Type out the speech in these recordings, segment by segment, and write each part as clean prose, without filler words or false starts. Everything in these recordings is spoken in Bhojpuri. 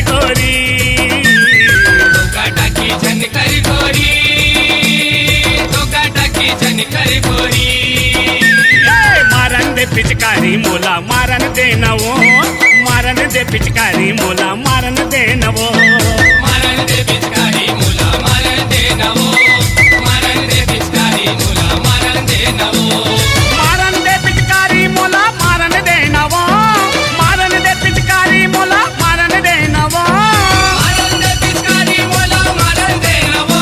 गोरी धोका टाकी झनकर गोरी धोका टाकी झनकर गोरी मारन दे पिचकारी मोला मारन दे नवो मारन दे पिचकारी मोला मारन दे नवो मारन दे पिचकारी मोला मारन दे नवो मारन दे पिचकारी मोला मारन दे नवो मारन दे पिचकारी मोला मारन दे नवो मारन दे पिचकारी मोला मारन दे नवो मारन दे पिचकारी मोला मारन दे नवो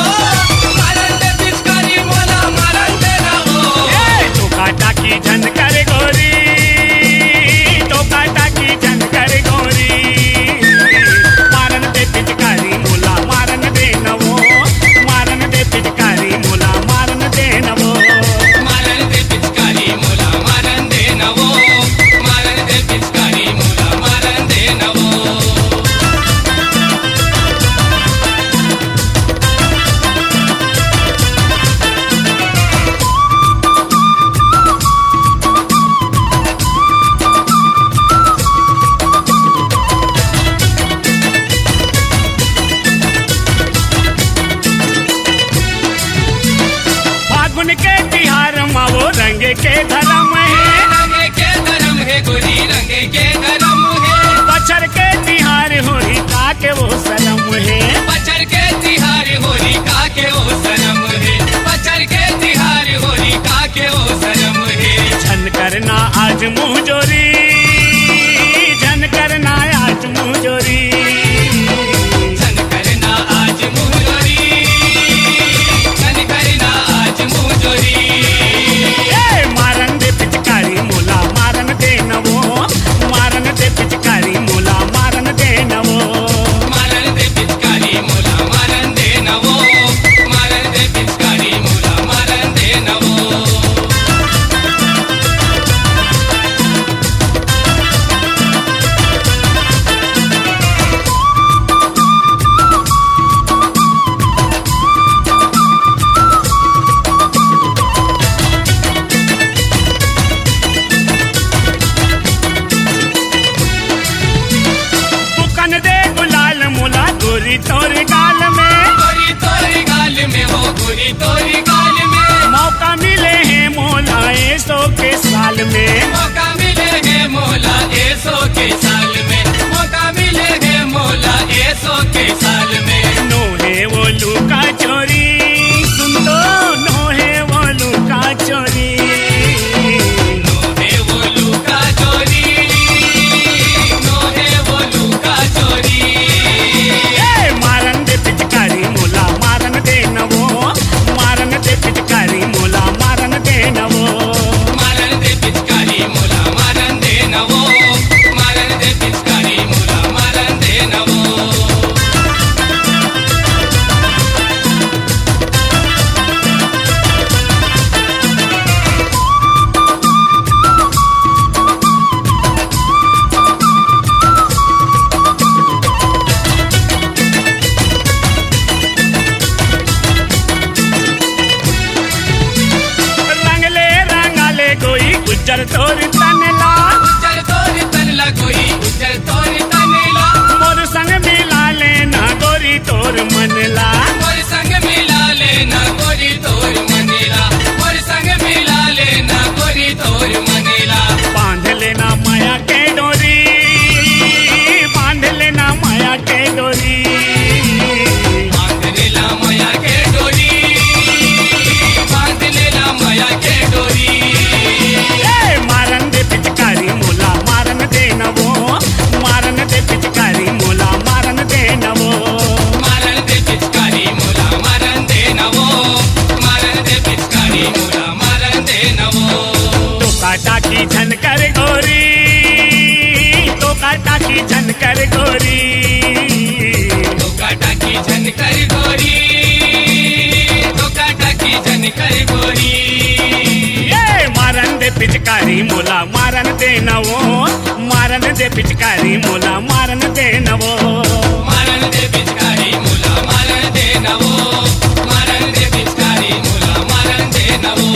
मारन दे पिचकारी मोला मारन दे नवो धोका टाकी झनकर गोरी धोका टाकी झनकर गोरी मारन दे पिचकारी मोला मारन दे नवो मारन दे पिचकारी मोला मारन दे नवो मारन दे पिचकारी मोला मारन दे नवो मारन दे पिचकारी मोला मारन दे नवो फागुन के तिहार मावो रंग के धर्म है रंगे के धर्म है गोरी रंगे के धर्म है बछर के तिहार होरी का के वो शरम है बचर के तिहार होली का के ओ सनम है बचर के तिहार होली का के ओ सनम है झन करना आज मुँह जोरी झन करना आज मुँह जोरी झन करना आज मुंजोरी झन करना आज मुंजोरी मारन दे पिचकारी मोला मारन दे नवो मारन दे पिचकारी मोला मारन दे नवो मारन दे पिचकारी मोला मारन दे नवो मारन दे पिचकारी मोला मारन दे नवो बुकन दे गुलाल मोला गोरी तोर गाल में गोरी तोरी गाल में हो गोरी तोरी गाल में मौका मिले है मोला 100 के साल में मौका मिले है मोला 100 के साल में मौका मिले है मोला 100 के साल में नो है वो लुका चोरी सुन तो नो है वो लुका चोरी नो है वो लुका चोरी नो है वो लुका चोरी मारन दे पिचकारी मोला मारन दे नवो मारन दे पिचकारी मोला मारन दे नवो मारन दे पिचकारी मोला मारन दे नवो मारन दे पिचकारी मोला मारन दे नवो रंगले रंगाले गोई गुज्जर तोर तनला उज्जर तोरी तन लगोई उज्जर तोरी तनेला मोर संग मिला लेना गोरी तोर मनला मोर संग मिला लेना गोरी तोर मनेला मोर संग मिला लेना गोरी तोर मनेला बांध लेना माया के डोरी बांध लेना माया के डोरी बांध लेला माया के डोरी बांध लेला माया के डोरी मारन दे पिचकारी मोला मारन दे नवो मारन दे पिचकारी मोला मारन दे नवो मारन दे पिचकारी मोला मारन दे नवो मारन दे पिचकारी मोला मारन दे नवो धोका टाकी झनकर गोरी धोका टाकी झनकर गोरी धोका टाकी झनकर गोरी धोका टाकी झनकर गोरी मारन दे पिचकारी मोला मारन दे नवो मारन दे पिचकारी मोला मारन दे नवो मारन दे पिचकारी मोला मारन दे नवो मारन दे पिचकारी मोला मारन दे नवो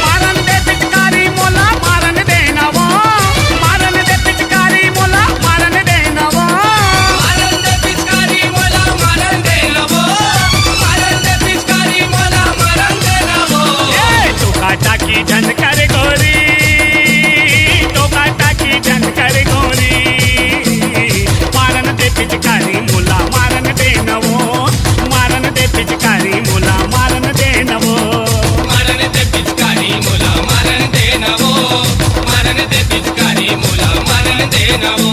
मारन दे पिचकारी मोला मारन दे नवो मारन दे पिचकारी मोला मारन दे नवो मारन दे नवो